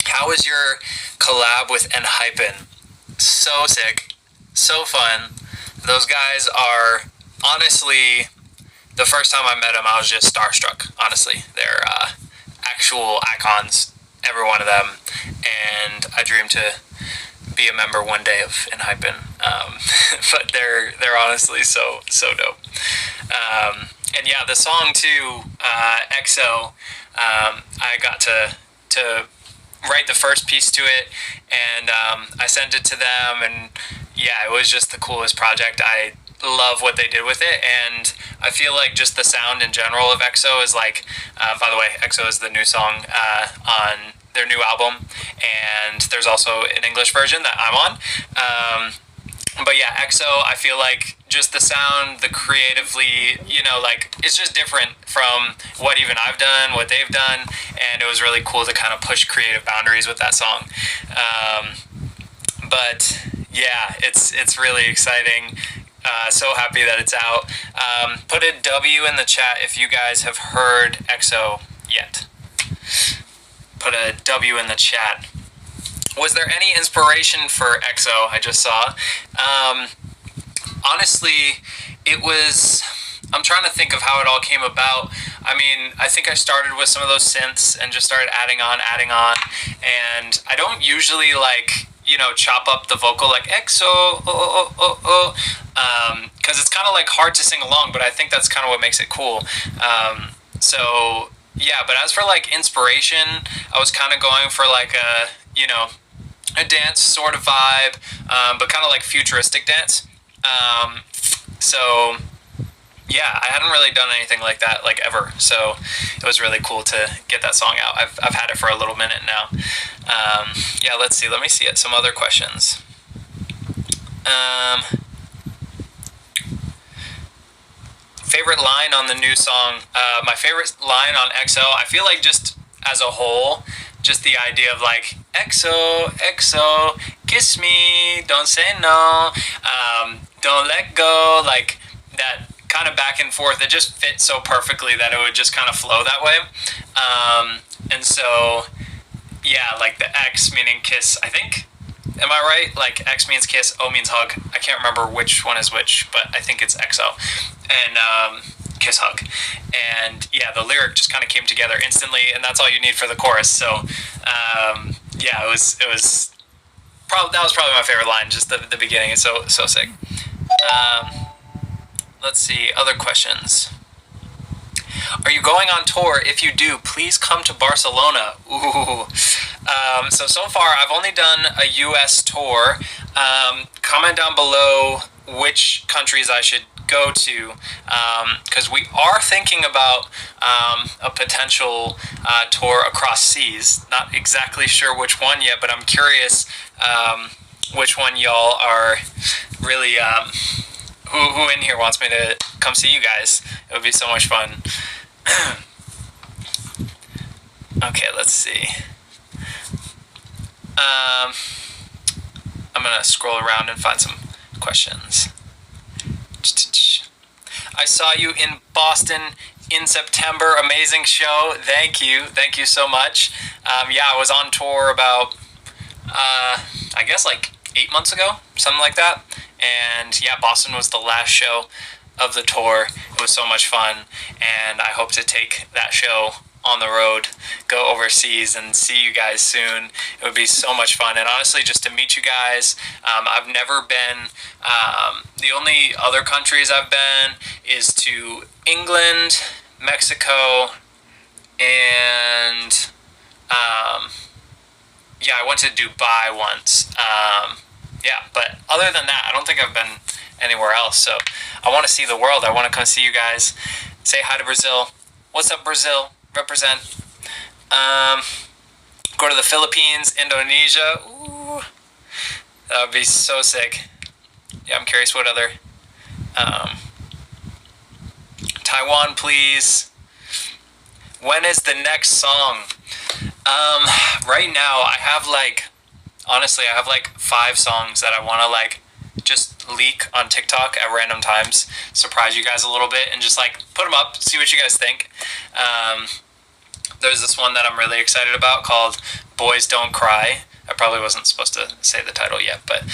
How was your collab with Enhypen? So sick, so fun. Those guys are honestly, the first time I met them, I was just starstruck. Honestly, they're actual icons, every one of them, and I dream to be a member one day of Enhypen. But they're honestly so dope. And yeah, the song too, EXO. I got to write the first piece to it, and I sent it to them, and yeah, it was just the coolest project. I love what they did with it, and I feel like just the sound in general of EXO is like, by the way, EXO is the new song on their new album, and there's also an English version that I'm on. But yeah, EXO, I feel like just the sound, the creatively, like, it's just different from what even I've done, what they've done, and it was really cool to kind of push creative boundaries with that song. But yeah, it's really exciting. So happy that it's out. Put a W in the chat if you guys have heard EXO yet. Put a W in the chat. Was there any inspiration for EXO? I just saw. Honestly, it was... I'm trying to think of how it all came about. I mean, I think I started with some of those synths and just started adding on. And I don't usually, like, chop up the vocal like EXO, because it's kind of like hard to sing along, but I think that's kind of what makes it cool. So yeah, but as for like inspiration, I was kind of going for like a dance sort of vibe, but kind of like futuristic dance. So yeah, I hadn't really done anything like that like ever, so it was really cool to get that song out. I've had it for a little minute now. Yeah, let's see. Let me see it. Some other questions. Favorite line on the new song? My favorite line on EXO, I feel like just as a whole, just the idea of like, EXO, EXO, kiss me, don't say no, don't let go, like that kind of back and forth. It just fit so perfectly that it would just kind of flow that way. And so, yeah, like the X meaning kiss, I think. Am I right? Like X means kiss, O means hug. I can't remember which one is which, but I think it's EXO. And kiss, hug. And yeah, the lyric just kind of came together instantly, and that's all you need for the chorus. So yeah, it was probably, that was probably my favorite line, just the beginning. It's so sick. Let's see, other questions. Are you going on tour? If you do, please come to Barcelona. Ooh. So far, I've only done a US tour. Comment down below which countries I should go to, because we are thinking about a potential tour across seas. Not exactly sure which one yet, but I'm curious which one y'all are really... Who in here wants me to come see you guys? It would be so much fun. Okay, let's see. I'm gonna scroll around and find some questions. I saw you in Boston in September. Amazing show. Thank you so much. Yeah, I was on tour about I guess like 8 months ago, something like that. And yeah, Boston was the last show of the tour. It was so much fun, and I hope to take that show on the road, go overseas, and see you guys soon. It would be so much fun, and honestly, just to meet you guys. I've never been, the only other countries I've been is to England, Mexico, and yeah, I went to Dubai once. Yeah, but other than that, I don't think I've been anywhere else. So I want to see the world. I want to come see you guys. Say hi to Brazil. What's up, Brazil? Represent. Go to the Philippines, Indonesia. Ooh, that would be so sick. Yeah, I'm curious what other. Taiwan, please. When is the next song? Right now, I have like... Honestly, I have like 5 songs that I want to like just leak on TikTok at random times, surprise you guys a little bit, and just like put them up, see what you guys think. there's this one that I'm really excited about called Boys Don't Cry. I probably wasn't supposed to say the title yet, but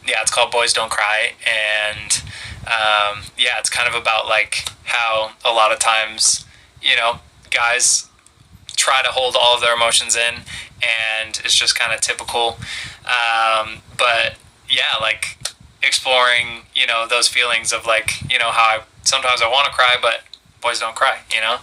yeah, it's called Boys Don't Cry, and yeah, it's kind of about like how a lot of times, you know, guys try to hold all of their emotions in, and it's just kind of typical. But yeah, like exploring, you know, those feelings of like, you know, how sometimes I want to cry, but boys don't cry, you know?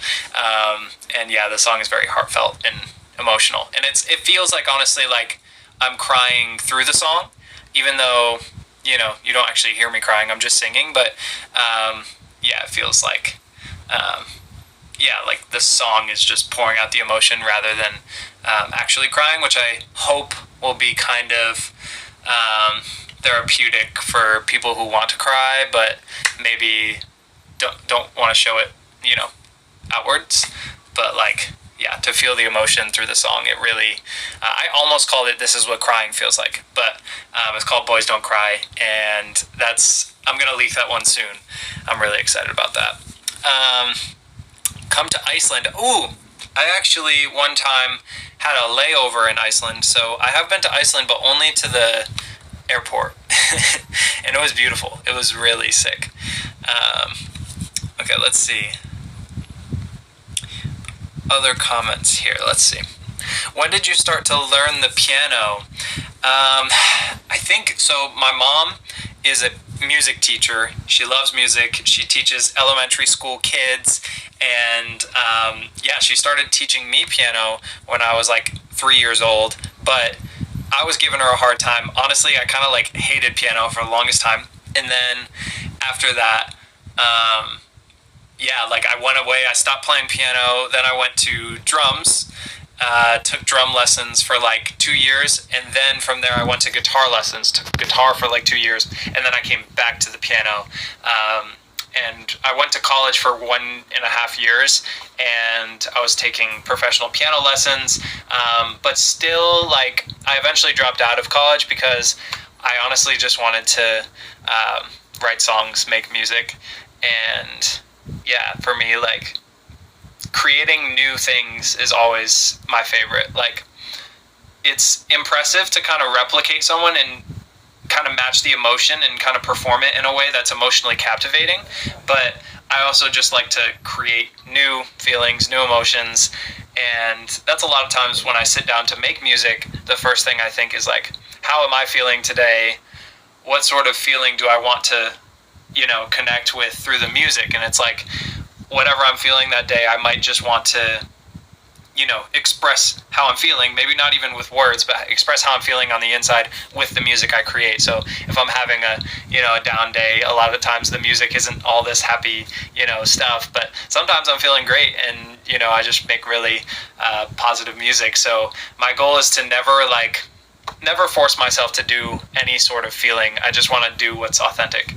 And yeah, the song is very heartfelt and emotional. And it feels like, honestly, like I'm crying through the song, even though, you know, you don't actually hear me crying, I'm just singing. But yeah, it feels like, yeah, like the song is just pouring out the emotion rather than actually crying, which I hope will be kind of therapeutic for people who want to cry, but maybe don't want to show it, you know, outwards. But like, yeah, to feel the emotion through the song, it really, I almost called it This Is What Crying Feels Like, but it's called Boys Don't Cry, and I'm going to leak that one soon. I'm really excited about that. Come to Iceland. Ooh, I actually one time had a layover in Iceland, so I have been to Iceland, but only to the airport, and it was beautiful. It was really sick. Okay, let's see. Other comments here. Let's see. When did you start to learn the piano? I think so. My mom is a music teacher. She loves music. She teaches elementary school kids, and yeah, she started teaching me piano when I was like 3 years old. But I was giving her a hard time. Honestly, I kind of like hated piano for the longest time, and then after that, yeah, like I went away. I stopped playing piano. Then I went to drums. Took drum lessons for like 2 years, and then from there I went to guitar lessons, took guitar for like 2 years, and then I came back to the piano. And I went to college for 1.5 years, and I was taking professional piano lessons, but still, like, I eventually dropped out of college because I honestly just wanted to write songs, make music, and yeah, for me, like, creating new things is always my favorite. Like, it's impressive to kind of replicate someone and kind of match the emotion and kind of perform it in a way that's emotionally captivating, but I also just like to create new feelings, new emotions, and that's a lot of times when I sit down to make music, the first thing I think is like, how am I feeling today? What sort of feeling do I want to, you know, connect with through the music? And it's like, whatever I'm feeling that day, I might just want to, you know, express how I'm feeling, maybe not even with words, but express how I'm feeling on the inside with the music I create. So if I'm having a, you know, a down day, a lot of the times the music isn't all this happy, you know, stuff, but sometimes I'm feeling great, and, you know, I just make really positive music. So my goal is to never force myself to do any sort of feeling. I just want to do what's authentic.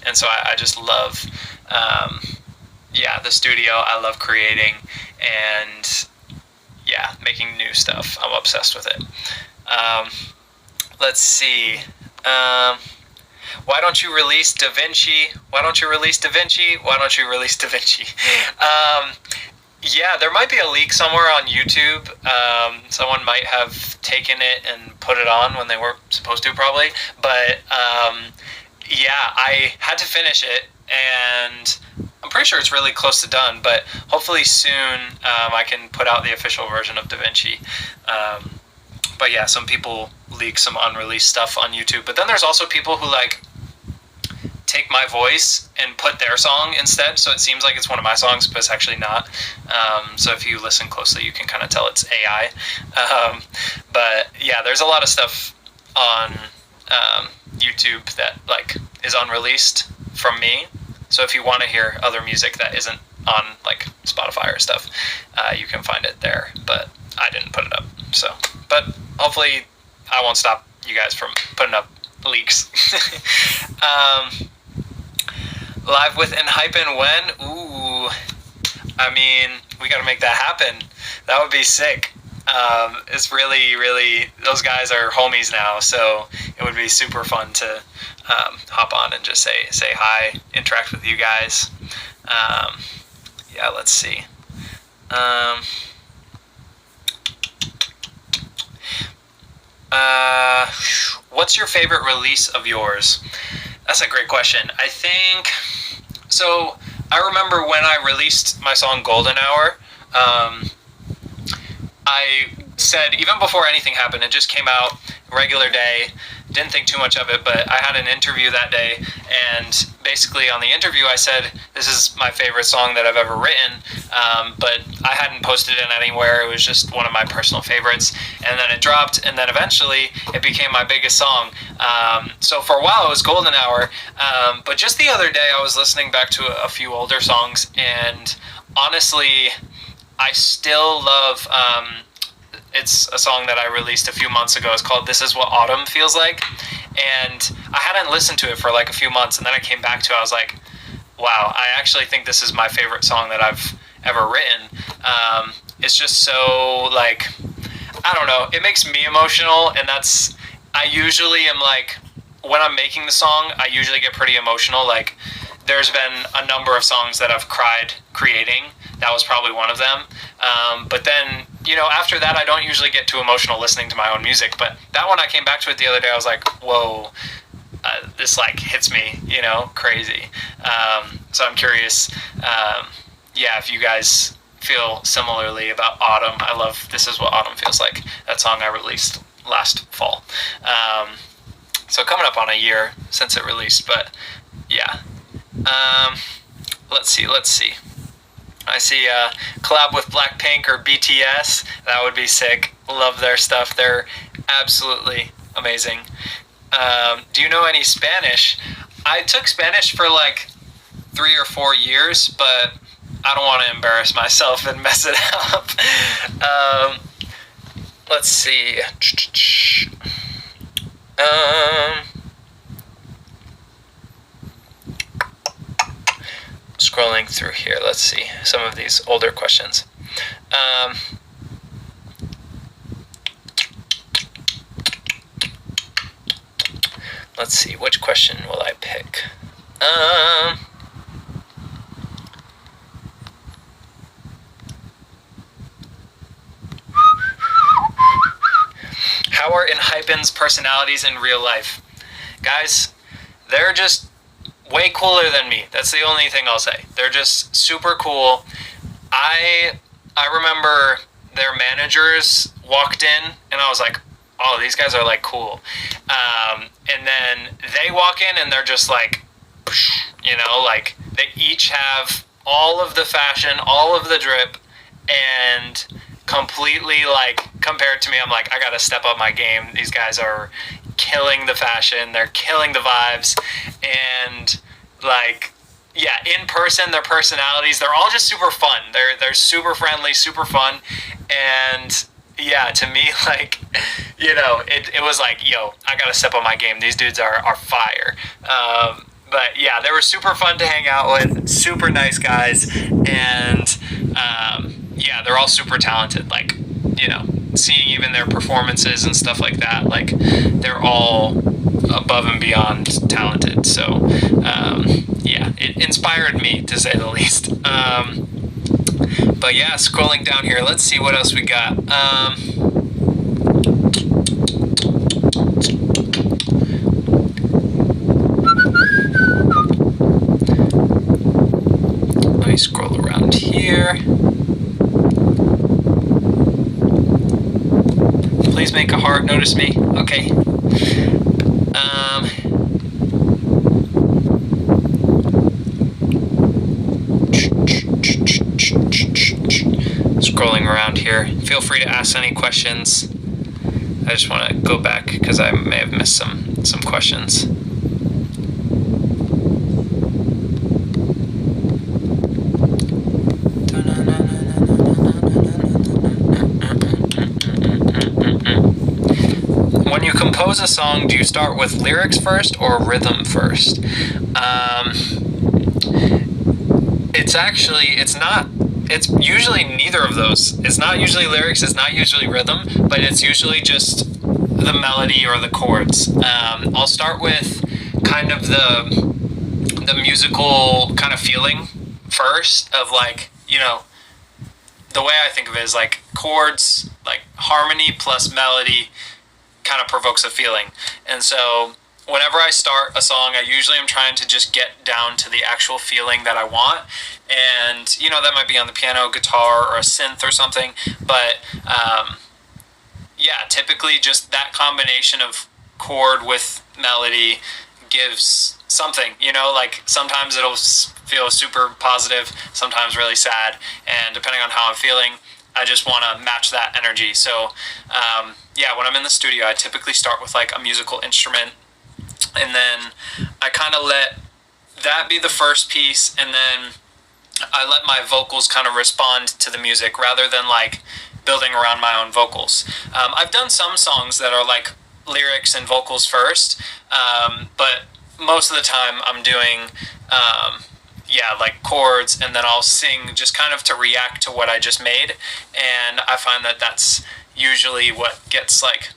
And so I just love, yeah, the studio. I love creating, and yeah, making new stuff. I'm obsessed with it. Let's see. Why don't you release Da Vinci? Why don't you release Da Vinci? Why don't you release Da Vinci? Yeah, there might be a leak somewhere on YouTube. Someone might have taken it and put it on when they weren't supposed to, probably. But yeah, I had to finish it, and I'm pretty sure it's really close to done, but hopefully soon I can put out the official version of Da Vinci. But yeah, some people leak some unreleased stuff on YouTube, but then there's also people who like take my voice and put their song instead, so it seems like it's one of my songs, but it's actually not. So if you listen closely, you can kind of tell it's AI. But yeah, there's a lot of stuff on YouTube that like is unreleased from me. So if you want to hear other music that isn't on like Spotify or stuff, you can find it there. But I didn't put it up. So, but hopefully I won't stop you guys from putting up leaks. Live with Enhypen when? Ooh, I mean, we got to make that happen. That would be sick. It's really, those guys are homies now, so it would be super fun to hop on and just say hi, interact with you guys. Yeah, let's see. Um, what's your favorite release of yours? That's a great question. I think so. I remember when I released my song Golden Hour. I said, even before anything happened, it just came out regular day, didn't think too much of it, but I had an interview that day, and basically on the interview I said, this is my favorite song that I've ever written, but I hadn't posted it anywhere. It was just one of my personal favorites, and then it dropped, and then eventually it became my biggest song. So for a while it was Golden Hour, but just the other day I was listening back to a few older songs, and honestly, I still love, it's a song that I released a few months ago. It's called This Is What Autumn Feels Like. And I hadn't listened to it for like a few months, and then I came back to it. I was like, wow, I actually think this is my favorite song that I've ever written. It's just so, like, I don't know. It makes me emotional, and I usually am like, when I'm making the song, I usually get pretty emotional. Like, there's been a number of songs that I've cried creating. That was probably one of them. But then, after that, I don't usually get too emotional listening to my own music. But that one, I came back to it the other day. I was like, whoa, this like hits me, crazy. So I'm curious, if you guys feel similarly about Autumn. I love This Is What Autumn Feels Like. That song I released last fall. So coming up on a year since it released, but yeah. Let's see. I see collab with Blackpink or BTS. That would be sick. Love their stuff. They're absolutely amazing. Do you know any Spanish? I took Spanish for like 3 or 4 years, but I don't want to embarrass myself and mess it up. Let's see. Scrolling through here, let's see some of these older questions. Let's see, which question will I pick? How are Enhypen's personalities in real life? Guys, they're just way cooler than me. That's the only thing I'll say. They're just super cool. I remember their managers walked in, and I was like, oh, these guys are like cool. And then they walk in, and they're just like, like they each have all of the fashion, all of the drip, and completely like compared to me, I'm like, I gotta step up my game. These guys are killing the fashion, they're killing the vibes, and like, yeah, in person, their personalities, they're all just super fun. They're super friendly, super fun, and yeah, to me, like, it was like, yo, I gotta step up my game. These dudes are fire. But yeah, they were super fun to hang out with, super nice guys, and yeah, they're all super talented. Like, seeing even their performances and stuff like that, like, they're all above and beyond talented. So yeah, it inspired me, to say the least. But yeah, scrolling down here, let's see what else we got. Let me scroll around here. Please make a heart notice me. Okay. Scrolling around here. Feel free to ask any questions. I just want to go back because I may have missed some questions. When you compose a song, do you start with lyrics first or rhythm first? It's usually neither of those. It's not usually lyrics, it's not usually rhythm, but it's usually just the melody or the chords. I'll start with kind of the musical kind of feeling first of like, the way I think of it is like chords, like harmony plus melody kind of provokes a feeling. And so whenever I start a song, I usually am trying to just get down to the actual feeling that I want. And, you know, that might be on the piano, guitar, or a synth or something. But, yeah, typically just that combination of chord with melody gives something, you know, like sometimes it'll feel super positive, sometimes really sad. And depending on how I'm feeling, I just want to match that energy. So, yeah, when I'm in the studio, I typically start with like a musical instrument, and then I kind of let that be the first piece, and then I let my vocals kind of respond to the music rather than like building around my own vocals. I've done some songs that are like lyrics and vocals first, but most of the time I'm doing yeah, like chords, and then I'll sing just kind of to react to what I just made. And I find that that's usually what gets like,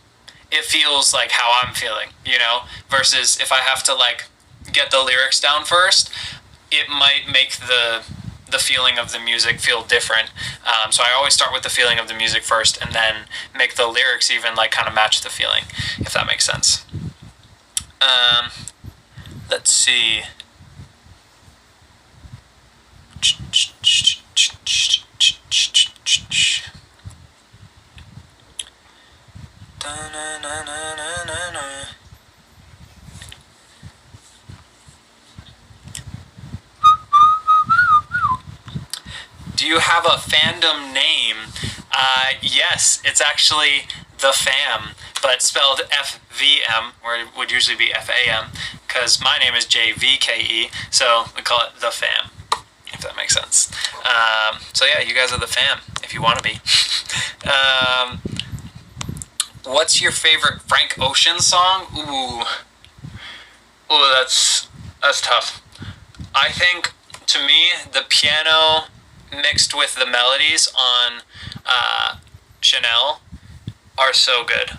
it feels like how I'm feeling, you know, versus if I have to like get the lyrics down first, it might make the feeling of the music feel different. So I always start with the feeling of the music first, and then make the lyrics even like kind of match the feeling, if that makes sense. Let's see. Do you have a fandom name? Yes, it's actually The Fam, but spelled FVM, where it would usually be FAM, because my name is JVKE, so we call it The Fam, if that makes sense. So yeah, you guys are the fam, if you want to be. What's your favorite Frank Ocean song? Ooh, that's tough. I think, to me, the piano mixed with the melodies on Chanel are so good.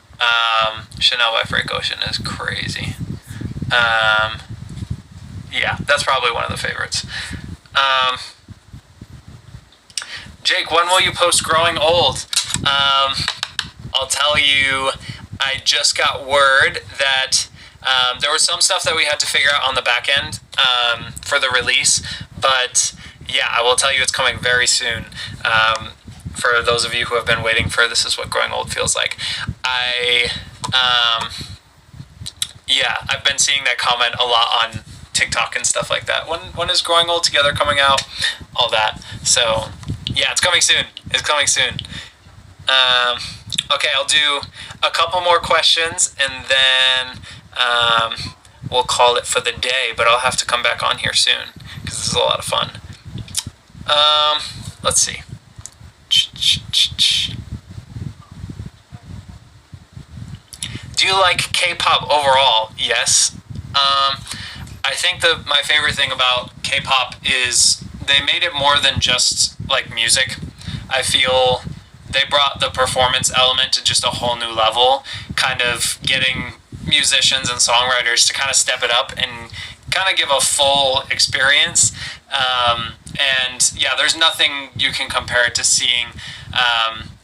Chanel by Frank Ocean is crazy. Yeah, that's probably one of the favorites. Jake, when will you post Growing Old? I'll tell you, I just got word that there was some stuff that we had to figure out on the back end for the release, but yeah, I will tell you it's coming very soon. For those of you who have been waiting for This Is What Growing Old Feels Like. Yeah, I've been seeing that comment a lot on TikTok and stuff like that. When is Growing Old Together coming out? All that. So, yeah, it's coming soon. It's coming soon. Okay, I'll do a couple more questions, and then we'll call it for the day, but I'll have to come back on here soon, because this is a lot of fun. Let's see. Do you like K-pop overall? Yes. I think my favorite thing about K-pop is they made it more than just like music. I feel they brought the performance element to just a whole new level, kind of getting musicians and songwriters to kind of step it up and kind of give a full experience. And yeah, there's nothing you can compare it to seeing,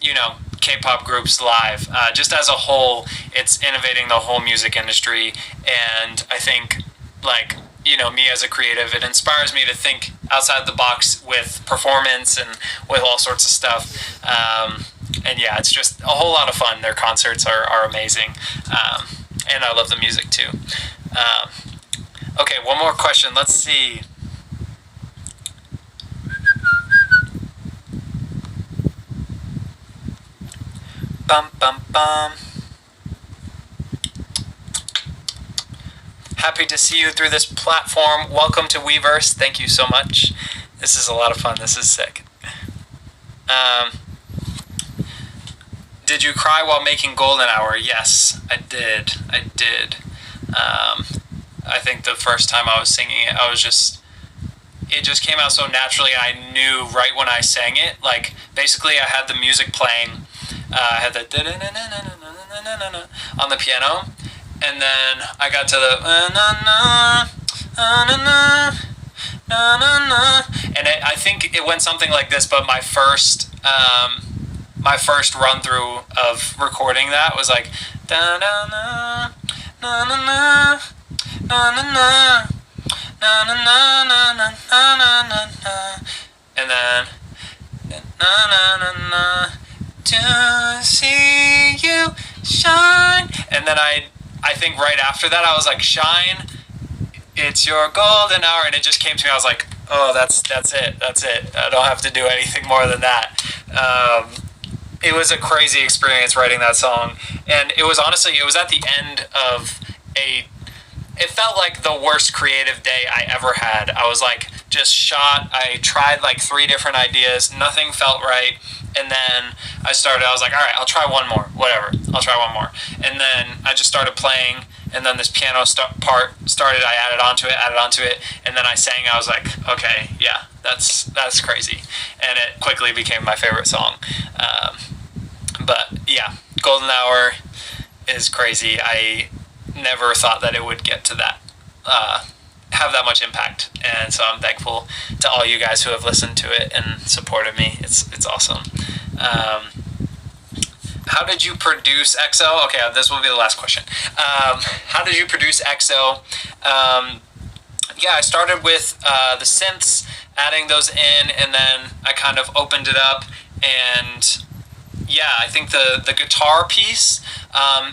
you know, K-pop groups live. Just as a whole, it's innovating the whole music industry, and I think, like, you know, me as a creative, it inspires me to think outside the box with performance and with all sorts of stuff. And yeah, it's just a whole lot of fun. Their concerts are amazing, and I love the music too. Okay, one more question. Let's see. Bum, bum, bum. Happy to see you through this platform. Welcome to Weverse. Thank you so much. This is a lot of fun. This is sick. Did you cry while making Golden Hour? Yes, I did. I think the first time I was singing it, it just came out so naturally. I knew right when I sang it. Like, basically, I had the music playing. I had the on the piano, and then I got to the and I think it went something like this. But my first my first run through of recording that was like da na na na na na na na na na na na na na na na na, and then na na na na to see you shine, and then I think right after that I was like, shine, it's your golden hour, and it just came to me. I was like, oh, that's it. I don't have to do anything more than that. It was a crazy experience writing that song, and it was honestly, it was at the end of it felt like the worst creative day I ever had. I was like just shot. I tried like 3 different ideas. Nothing felt right. And then I was like, all right, I'll try one more. Whatever. I'll try one more. And then I just started playing. And then this piano part started. I added onto it. And then I sang. I was like, okay, yeah, that's crazy. And it quickly became my favorite song. But yeah, Golden Hour is crazy. I never thought that it would get to that, have that much impact, and so I'm thankful to all you guys who have listened to it and supported me. It's awesome. How did you produce EXO? Okay, this will be the last question. How did you produce EXO? Yeah, I started with the synths, adding those in, and then I kind of opened it up, and yeah, I think the guitar piece,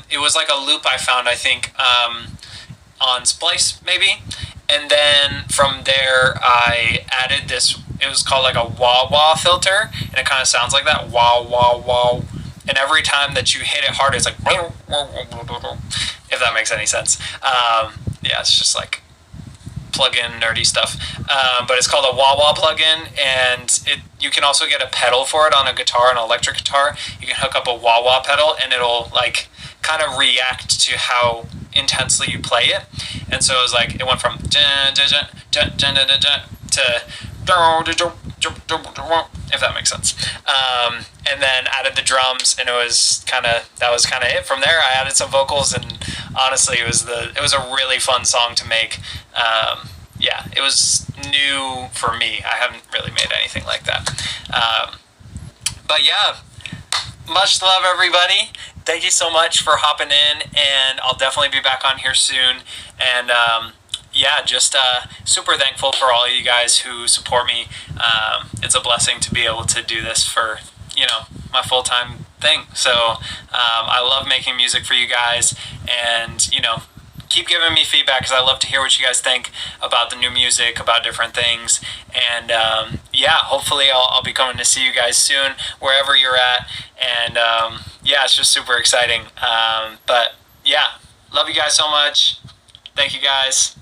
it was like a loop I found, I think, on Splice maybe, and then from there I added this, it was called like a wah-wah filter, and it kind of sounds like that, wah-wah-wah, and every time that you hit it hard, it's like, if that makes any sense. Yeah, it's just like plug-in nerdy stuff, but it's called a wah-wah plugin, and you can also get a pedal for it on a guitar, an electric guitar. You can hook up a wah-wah pedal, and it'll like kind of react to how intensely you play it. And so it was like, it went from to if that makes sense. And then added the drums, and that was kind of it. From there, I added some vocals, and honestly, it was a really fun song to make. Yeah, it was new for me. I haven't really made anything like that. But yeah, much love, everybody. Thank you so much for hopping in, and I'll definitely be back on here soon. And yeah, just super thankful for all of you guys who support me. It's a blessing to be able to do this for, my full-time thing. So I love making music for you guys, and, keep giving me feedback, because I love to hear what you guys think about the new music, about different things. And yeah, hopefully I'll be coming to see you guys soon, wherever you're at. And yeah, it's just super exciting. But yeah, love you guys so much. Thank you guys.